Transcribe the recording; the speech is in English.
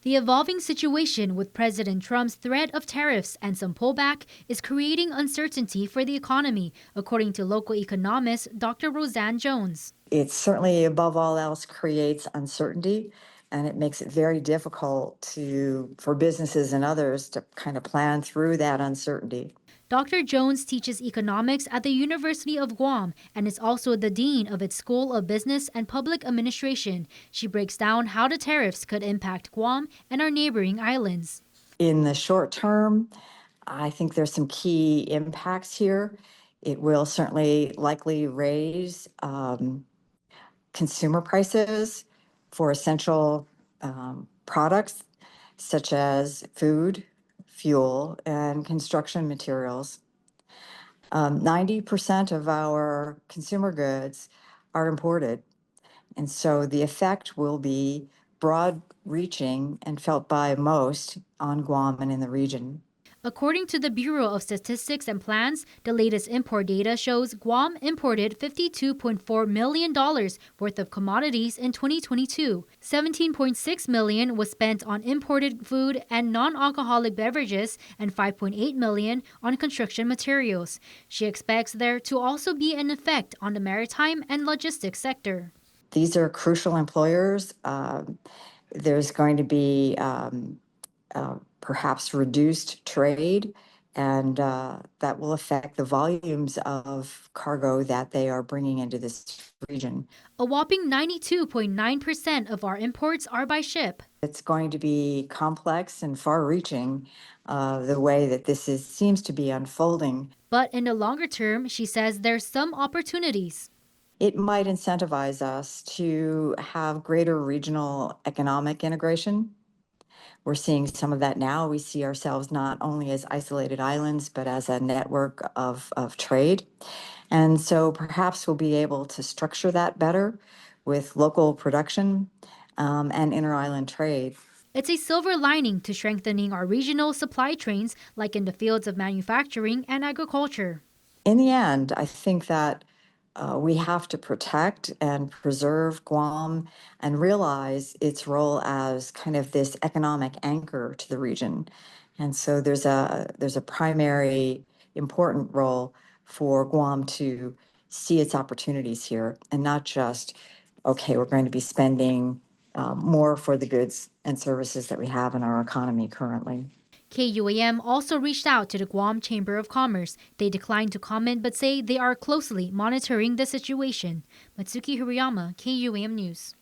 The evolving situation with President Trump's threat of tariffs and some pullback is creating uncertainty for the economy, according to local economist Dr. Roseanne Jones. It certainly, above all else, creates uncertainty, and it makes it very difficult for businesses and others to kind of plan through that uncertainty. Dr. Jones teaches economics at the University of Guam and is also the dean of its School of Business and Public Administration. She breaks down how the tariffs could impact Guam and our neighboring islands. In the short term, I think there's some key impacts here. It will certainly likely raise consumer prices for essential products such as food, fuel, and construction materials. 90% of our consumer goods are imported, and so the effect will be broad reaching and felt by most on Guam and in the region. According to the Bureau of Statistics and Plans, the latest import data shows Guam imported $52.4 million worth of commodities in 2022. $17.6 million was spent on imported food and non-alcoholic beverages and $5.8 million on construction materials. She expects there to also be an effect on the maritime and logistics sector. These are crucial employers. There's going to be perhaps reduced trade, and that will affect the volumes of cargo that they are bringing into this region. A whopping 92.9% of our imports are by ship. It's going to be complex and far-reaching, the way that seems to be unfolding. But in the longer term, she says there's some opportunities. It might incentivize us to have greater regional economic integration. We're seeing some of that now. We see ourselves not only as isolated islands, but as a network of trade. And so perhaps we'll be able to structure that better with local production and inter-island trade. It's a silver lining to strengthening our regional supply chains, like in the fields of manufacturing and agriculture. In the end, I think that we have to protect and preserve Guam and realize its role as kind of this economic anchor to the region. And so there's a primary important role for Guam to see its opportunities here and not just, okay, we're going to be spending more for the goods and services that we have in our economy currently. KUAM also reached out to the Guam Chamber of Commerce. They declined to comment but say they are closely monitoring the situation. Matsuki Hirayama, KUAM News.